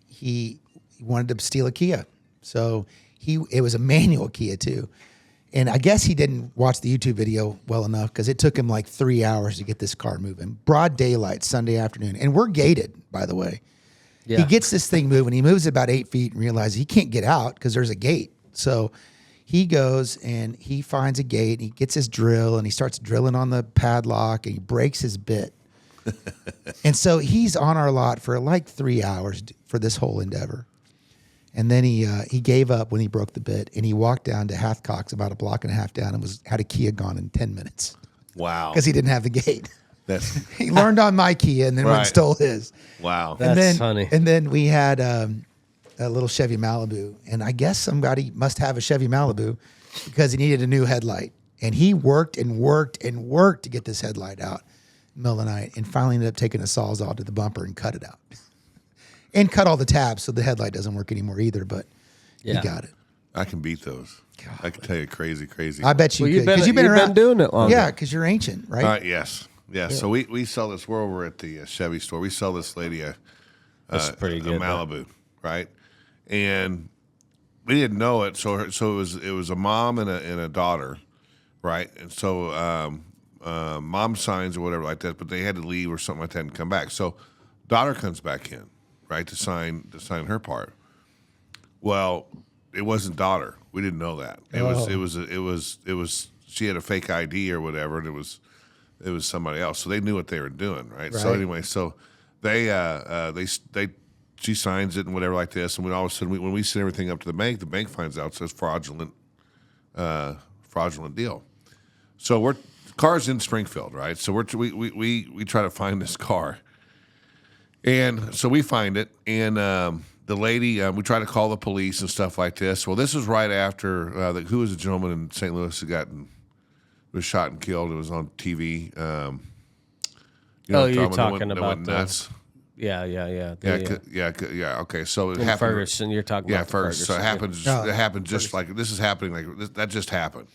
he wanted to steal a Kia. So it was a manual Kia too. And I guess he didn't watch the YouTube video well enough because it took him like 3 hours to get this car moving. Broad daylight, Sunday afternoon. And we're gated, by the way. Yeah. He gets this thing moving. He moves about 8 feet and realizes he can't get out because there's a gate. So he goes and he finds a gate. He gets his drill and he starts drilling on the padlock and he breaks his bit. And so he's on our lot for like 3 hours for this whole endeavor. And then he gave up when he broke the bit, and he walked down to Hathcock's about a block and a half down and had a Kia gone in 10 minutes Wow. because he didn't have the gate. He learned on my Kia and then went and Right. stole his. Wow. That's And then, funny. And then we had a little Chevy Malibu, and I guess somebody must have a Chevy Malibu because he needed a new headlight. And he worked and worked and worked to get this headlight out in the middle of the night, and finally ended up taking a Sawzall to the bumper and cut it out. And cut all the tabs so the headlight doesn't work anymore either, but he got it. I can beat those. I can tell you crazy. I bet you Well, could. you've been, 'cause you've been around. doing it longer. Yeah, because you're ancient, right? Yes. Yeah. So we sell this. We're over at the Chevy store. We sell this lady That's pretty good. a Malibu, right? And we didn't know it. So it was a mom and a daughter, right? And so mom signs or whatever like that, but they had to leave or something like that and come back. So daughter comes back in, right, to sign her part. Well, it wasn't daughter. We didn't know that. It was she had a fake ID or whatever, and it was somebody else. So they knew what they were doing, right? So anyway, so they she signs it and whatever like this, and all of a sudden when we send everything up to the bank finds out it says fraudulent deal. So car's in Springfield, right? So we try to find this car, and so we find it, and the lady, we try to call the police and stuff like this. Well, this was right after who was a gentleman in St. Louis who was shot and killed. It was on TV. You're talking about went nuts. Yeah. Yeah. Okay, so it In happened. Ferguson, you're talking about Ferguson. So it happens. It happened just like this is happening. Like that just happened.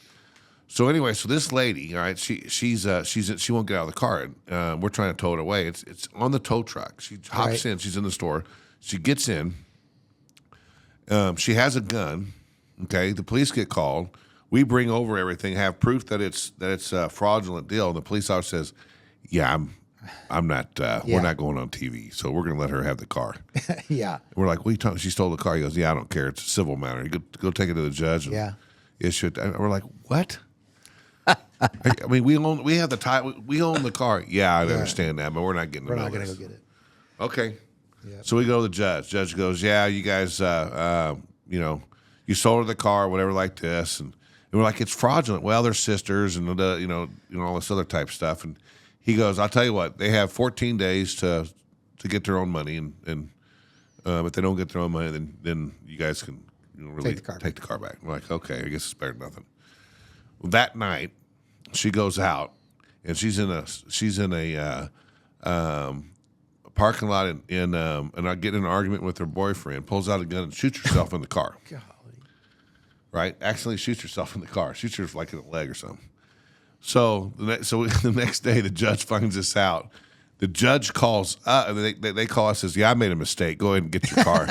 So anyway, so this lady, all right, she won't get out of the car. We're trying to tow it away. It's on the tow truck. She hops in. She's in the store. She gets in. She has a gun. Okay, the police get called. We bring over everything, have proof that it's a fraudulent deal. And the police officer says, "Yeah, I'm not. We're not going on TV, so we're going to let her have the car." Yeah. And we're like, "What are you talking? She stole the car." He goes, "Yeah, I don't care. It's a civil matter. You go take it to the judge." And issue it. And we're like, "What?" I mean, we have the we own the car. Yeah, I understand that, but we're not getting. We're not going to go get it. Okay. Yeah. So we go to the judge. Judge goes, "Yeah, you guys, you sold her the car, whatever, like this," and we're like, "It's fraudulent." Well, they're sisters, and all this other type stuff. And he goes, "I'll tell you what, they have 14 days to get their own money, and if they don't get their own money, then you guys can really take the car back." We're like, "Okay, I guess it's better than nothing." Well, that night, she goes out, and she's in a parking lot and I get in an argument with her boyfriend, pulls out a gun and shoots herself in the car. Golly. Right? Accidentally shoots herself in the car. Shoots her like in the leg or something. So the next day, the judge finds this out. The judge calls they call us and says, "Yeah, I made a mistake. Go ahead and get your car."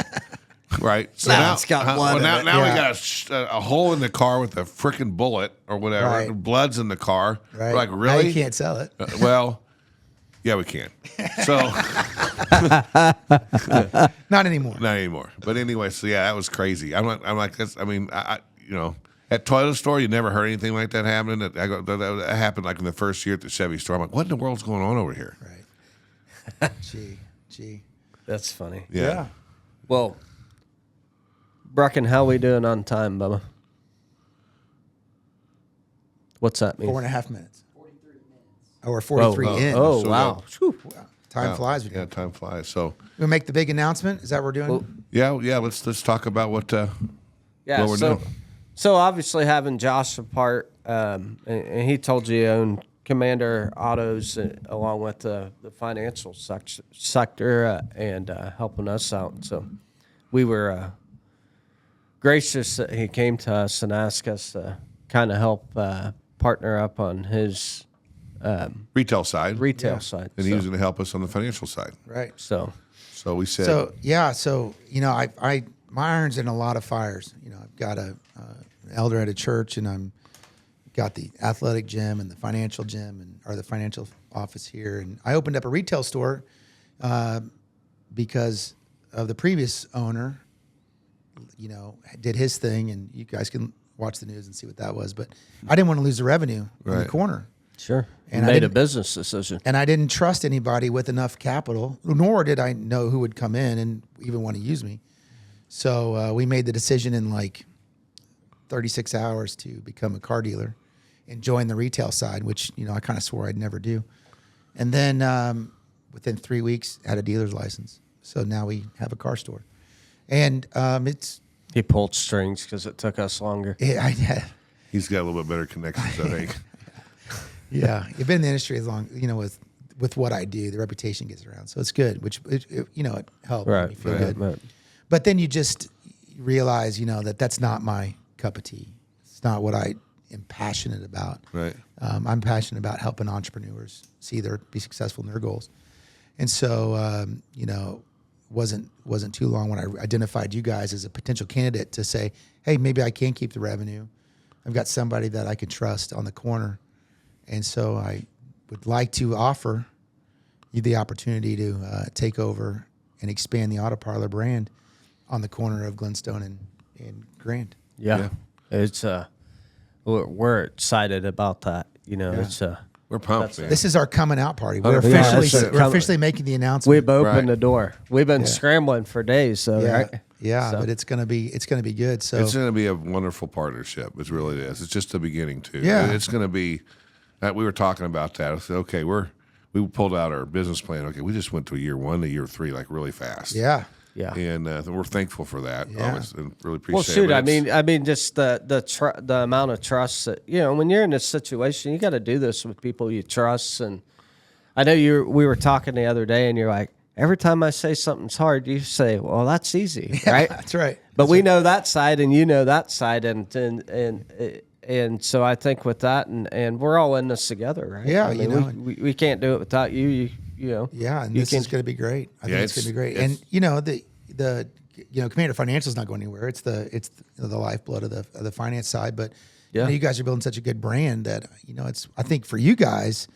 Right? So now it's got blood in it. Now we got a hole in the car with a freaking bullet or whatever. Right. Blood's in the car. Right. We're like, Now really? you can't sell it. Well, yeah, we can. So Not anymore. not anymore. But anyway, so yeah, that was crazy. I'm like this. I mean, I at Toyota store, you never heard anything like that happening. That happened like in the first year at the Chevy store. I'm like, what in the world's going on over here? Right. Gee. That's funny. Yeah. Well, Bracken, how we doing on time, Bubba? What's that mean? 4.5 minutes. 43 minutes. Oh, we're 43 in. Oh, So wow. Whew. Wow. Time flies. Yeah, time flies. So We'll make the big announcement. Is that what we're doing? yeah. Let's talk about what Yeah, we're so doing. so obviously having Josh apart, and he told you own Commander Autos along with the financial sector and helping us out. So we were gracious that he came to us and asked us to kind of help partner up on his retail side, side. and he was going to help us on the financial side. Right. So So we said, So I my iron's in a lot of fires. I've got an elder at a church, and I'm got the athletic gym and the financial gym or the financial office here. And I opened up a retail store because of the previous owner, did his thing, and you guys can watch the news and see what that was. But I didn't want to lose the revenue in the Right. corner. sure, And I made a didn't- business decision. And I didn't trust anybody with enough capital, nor did I know who would come in and even want to use me. So we made the decision in like 36 hours to become a car dealer and join the retail side, which, I kind of swore I'd never do. And then within 3 weeks, had a dealer's license. So now we have a car store. And He pulled strings because it took us longer. He's got a little bit better connections, I think. Yeah, you've been in the industry as long, with what I do, the reputation gets around, so it's good. Which it helps. Right. You feel good. Right. But then you just realize, that's not my cup of tea. It's not what I am passionate about. Right. I'm passionate about helping entrepreneurs be successful in their goals. And so, wasn't too long when I identified you guys as a potential candidate to say, hey, maybe I can keep the revenue. I've got somebody that I can trust on the corner. And so I would like to offer you the opportunity to take over and expand the Auto Parlor brand on the corner of Glenstone and Grand. Yeah. It's we're excited about that. It's We're pumped, man. This is our coming out party. Yeah, We're officially making the announcement. We've opened the door. We've been scrambling for days. So right. Yeah, So. but it's gonna be good. So It's going to be a wonderful partnership. It really is. It's just the beginning too. Yeah. It's going to be. We were talking about that. I said, okay, we pulled out our business plan. Okay, we just went to year 1 to year 3 like really fast. yeah. Yeah. And we're thankful for that. Yeah. Always, and really appreciate. Well, shoot. it. I mean, just the amount of trust that when you're in this situation, you got to do this with people you trust. And I know we were talking the other day, and you're like, every time I say something's hard, you say, "Well, that's easy," right? That's right. But we know that side, and you know that side, and so I think with that, and we're all in this together, right? Yeah, I mean, we can't do it without you. Yeah, and this is going to be great. I think it's going to be great. And the Commander Financial is not going anywhere. It's the lifeblood of the finance side. But you guys are building such a good brand that I think for you guys, I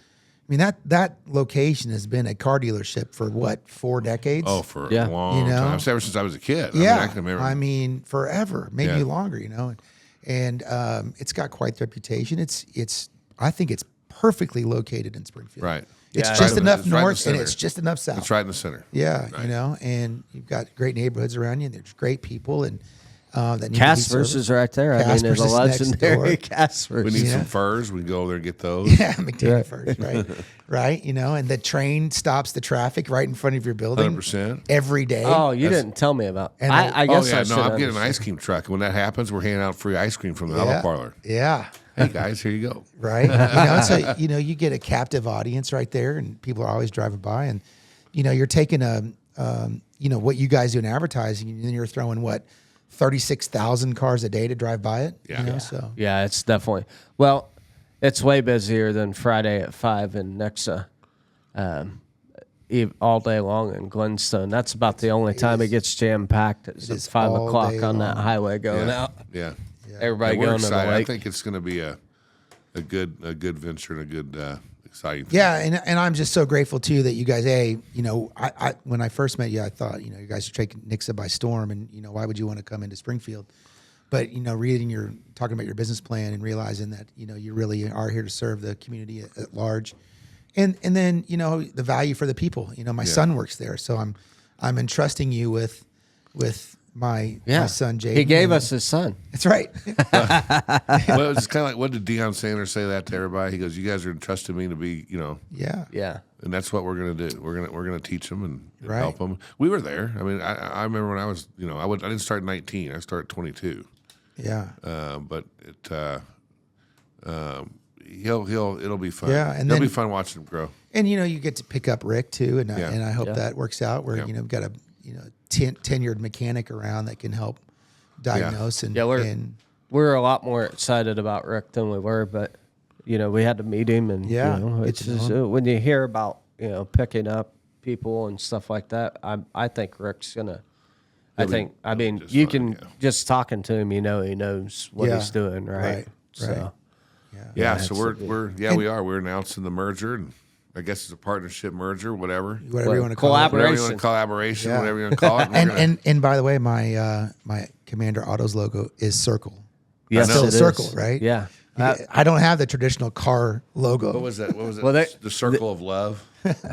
mean that location has been a car dealership for what, 4 decades? Oh, for a long time. Ever since I was a kid. Yeah, I can remember. I mean forever, maybe longer. And it's got quite the reputation. I think it's perfectly located in Springfield. Right. It's Yeah, just right enough in the north center. and it's just enough south. It's right in the center. Yeah, Right. and you've got great neighborhoods around you. And there's great people, and that need to be Casper's serviced. is right there. I mean, Casper's there's a is next legendary door. Casper's. We need Yeah. some furs. We can go over there and get those. Yeah, McDaniel first, right? Right, and the train stops the traffic right in front of your building 100%. every day. Oh, you didn't tell me about. And I Oh guess yeah, I no, should I'm getting an understand. ice cream truck. And when that happens, we're handing out free ice cream from the yeah. Auto Parlor. Yeah. Hey guys, here you go. Right. So you get a captive audience right there, and people are always driving by, and you're taking what you guys do in advertising, and you're throwing 36,000 cars a day to drive by it. Yeah. So Yeah, it's definitely it's way busier than Friday at 5 in Nexa, all day long in Glenstone. That's about the only time it gets jam packed. It's at is 5 all o'clock day on that long. highway going Yeah. out. Yeah. Everybody Yeah, we're going to the excited. I lake. think it's going to be a good venture and a good exciting thing. yeah, and I'm just so grateful too that you guys. I when I first met you, I thought you guys are taking Nixa by storm, and why would you want to come into Springfield? But talking about your business plan and realizing that you really are here to serve the community at large, and then the value for the people. My son works there, so I'm entrusting you with my son Jay. He gave us his son. That's right. Well, it's kind of like, what did Deion Sanders say that to everybody? He goes, "You guys are entrusting me to be, Yeah. Yeah. and that's what we're gonna do. We're gonna teach them and Right. help them." We were there. I mean, I remember when I was, I didn't start at 19. I started at 22. Yeah. But it'll be fun. Yeah, and it'll be then- fun watching them grow. And you get to pick up Rick too, and Yeah. and I hope Yeah. that works out. Where Yeah. we've got a tenured mechanic around that can help diagnose and We're a lot more excited about Rick than we were, but we had to meet him, and Yeah, it's get to know just, when you hear about picking up people and stuff like that, I think Rick's gonna. I mean, just you fine, can just talking to him, he knows what Yeah. he's doing, right? Right, So. right. Yeah, so it's we are. We're announcing the merger, and I guess it's a partnership merger, whatever. whatever you want to call it. Whatever you want to collaboration, Yeah. whatever you want to call it. And by the way, my Commander Autos logo is circle. Yes, Still a it circle, is. right? Yeah. I don't have the traditional car logo. what was that? What was it? Well, the circle of love.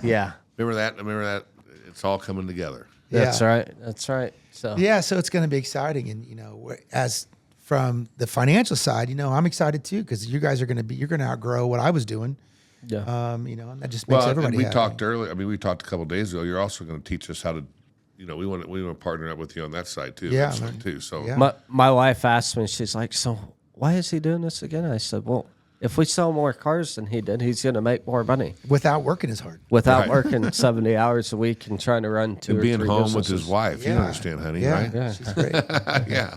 Yeah. Remember that? It's all coming together. That's Yeah. right. That's right. So Yeah, so it's going to be exciting, and as from the financial side, I'm excited too because you guys you're going to outgrow what I was doing, Yeah. And that just makes Well, everybody and we happy. talked earlier. I mean, we talked a couple of days ago. You're also going to teach us how to, we want to partner up with you on that side too. Yeah, eventually, man. too. So Yeah. My wife asked me, she's like, so why is he doing this again? I said, well, if we sell more cars than he did, he's going to make more money Without working as hard. without Right. working 70 hours a week and trying to run two and or being three home with businesses. his wife, you understand, honey, Yeah, right? Yeah. she's great. Yeah.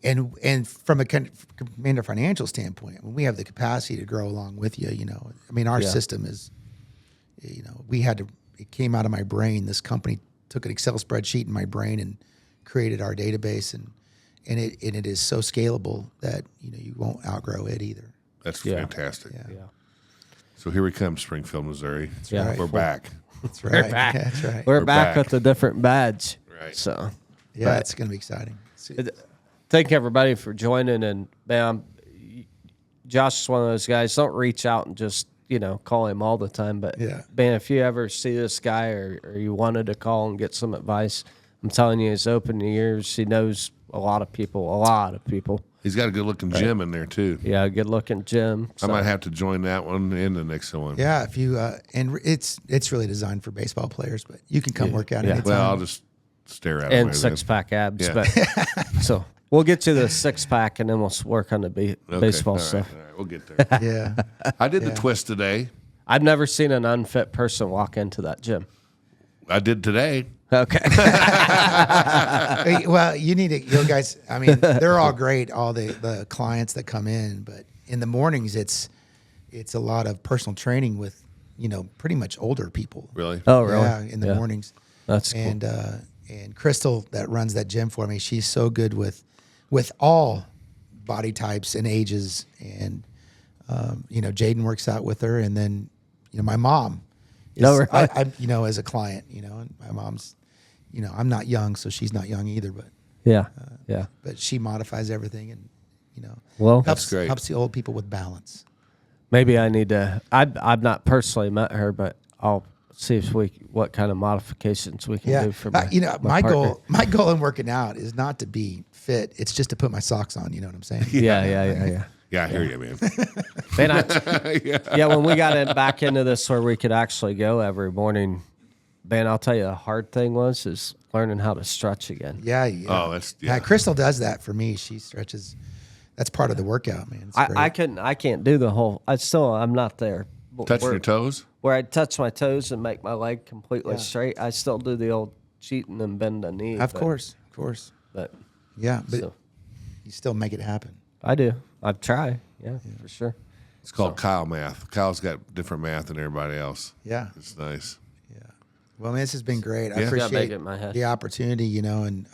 And from a Commander Financial standpoint, when we have the capacity to grow along with you, our Yeah. system is, it came out of my brain. This company took an Excel spreadsheet in my brain and created our database, and it is so scalable that you won't outgrow it either. That's Yeah. fantastic. Yeah. Yeah. So here we come, Springfield, Missouri. right. We're back. That's right. We're back. That's right. We're back back. with a different badge. Right. So Yeah, but- it's going to be exciting. thank everybody for joining. And man, Josh is one of those guys. Don't reach out and just call him all the time. But Yeah. man, if you ever see this guy or you wanted to call and get some advice, I'm telling you, he's open ears. He knows a lot of people. He's got a good looking gym in there too. Yeah, good looking Jim. I might have to join that one and the next one. Yeah, if you and it's really designed for baseball players, but you can come work out Yeah. anytime. Well, I'll just stare at him. And six pack abs. Yeah. But so we'll get you the 6-pack and then we'll work on the baseball All right, stuff. all right, we'll get there. Yeah. I did the twist today. I've never seen an unfit person walk into that gym. I did today. Okay. Well, you need to, you guys, I mean, they're all great, all the clients that come in, but in the mornings, it's a lot of personal training with, pretty much older people. Really? Oh, really? Yeah, in the mornings. That's cool. And Crystal that runs that gym for me, she's so good with all body types and ages. And, Jaden works out with her. And then, my mom is, Oh, right. I as a client, and my mom's, I'm not young, so she's not young either, but Yeah. but she modifies everything and, Well, helps great. helps the old people with balance. maybe I need to. I've not personally met her, but I'll see if what kind of modifications we can Yeah. do for my, my partner. goal in working out is not to be fit. It's just to put my socks on. You know what I'm saying? Yeah. Yeah, I hear you, man. Man, yeah, when we got back into this where we could actually go every morning, man, I'll tell you, the hard thing is learning how to stretch again. Yeah. Oh, that's yeah. Crystal does that for me. She stretches. That's part of the workout, man. It's great. I can't do the whole. I'm not there. Touching your toes? Where I touch my toes and make my leg completely straight. I still do the old cheating and bend the knee. Of course. But Yeah, but So. you still make it happen. I do. I try. Yeah, for sure. It's called Kyle math. Kyle's got different math than everybody else. Yeah. It's nice. Yeah. Well, man, this has been great. I Yeah. appreciate Got big in my head. the opportunity, and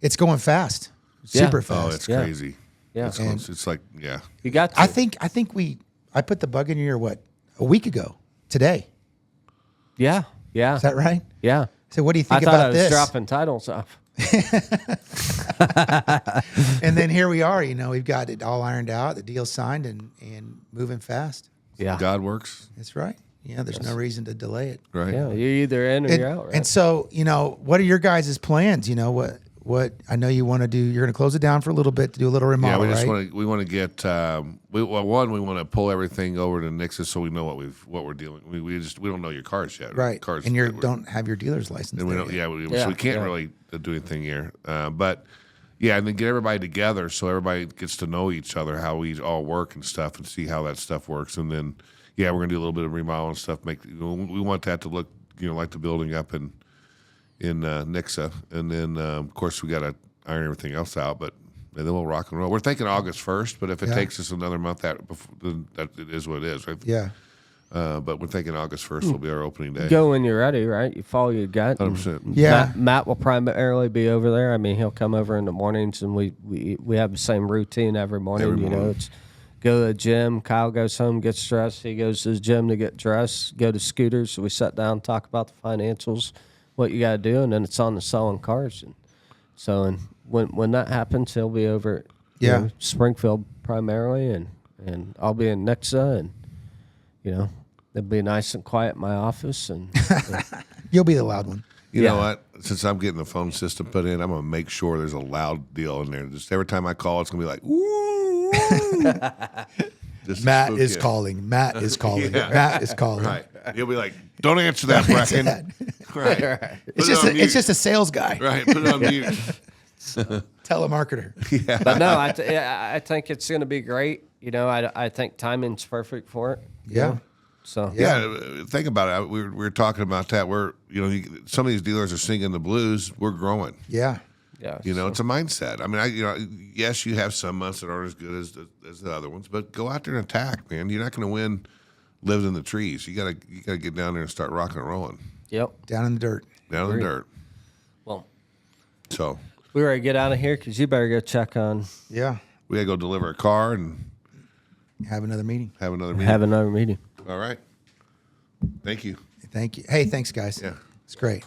it's going fast, Yeah. super fast. Oh, it's Yeah. crazy. Yeah. It's, close. It's like, yeah. You got to. I think I put the bug in your ear, a week ago today. Yeah. Is that right? Yeah. So what do you I think thought about I was this? dropping titles off. And then here we are, we've got it all ironed out, the deal signed and moving fast. Yeah. God works, That's right. Yeah, there's no reason to delay it. right? Yeah. You're either in or And, you're out, right? and so, what are your guys' plans? What I know you want to do, you're going to close it down for a little bit to do a little Yeah, remodel, we just right? want to get we want to pull everything over to Nixon so we know what we're dealing. We don't know your cars yet. Right. Cars And you that we're- don't have your dealer's license. and we there don't. yet. So we can't Yeah. really do anything here. But yeah, and then get everybody together so everybody gets to know each other, how we all work and stuff, and see how that stuff works. And then we're gonna do a little bit of remodel and stuff. We want that to look like the building up in Nixa, and then of course we got to iron everything else out, and then we'll rock and roll. We're thinking August 1st, but if it takes us another month, that it is what it is, right? Yeah. But we're thinking August 1st will be our opening day. Go when you're ready, right? You follow your gut. 100%. Yeah. Matt will primarily be over there. I mean, he'll come over in the mornings, and we have the same routine every morning. Every morning. It's go to the gym. Kyle goes home, gets dressed. He goes to the gym to get dressed. Go to Scooters. So we sit down, talk about the financials, what you got to do, and then it's on to selling cars. And when that happens, he'll be over at Springfield primarily, and I'll be in Nixa, and it'll be nice and quiet in my office, and You'll be the loud one. You Yeah. know what? Since I'm getting the phone system put in, I'm gonna make sure there's a loud deal in there. Just every time I call, it's gonna be like, "Ooh!" Just to Matt spook is you. calling. Matt is calling. Yeah. Matt is calling. Right. He'll be like, don't answer that, Bracken. Right. It's just a sales guy. Right. Put it on mute. Telemarketer. But no, I think it's going to be great. You know, I think timing's perfect for it. Yeah. So Yeah. Think about it. We were talking about that. Some of these dealers are singing the blues. We're growing. Yeah. yeah, It's a mindset. I mean, yes, you have some months that aren't as good as the other ones, but go out there and attack, man. You're not going to win living in the trees. You gotta get down there and start rocking and rolling. Yep. Down in the dirt. Down in the dirt. Well, So we ready to get out of here because you better go check on Yeah. we gotta go deliver a car and Have another meeting. have another meeting. have another meeting. All right. Thank you. Thank you. Hey, thanks, guys. Yeah. It's great.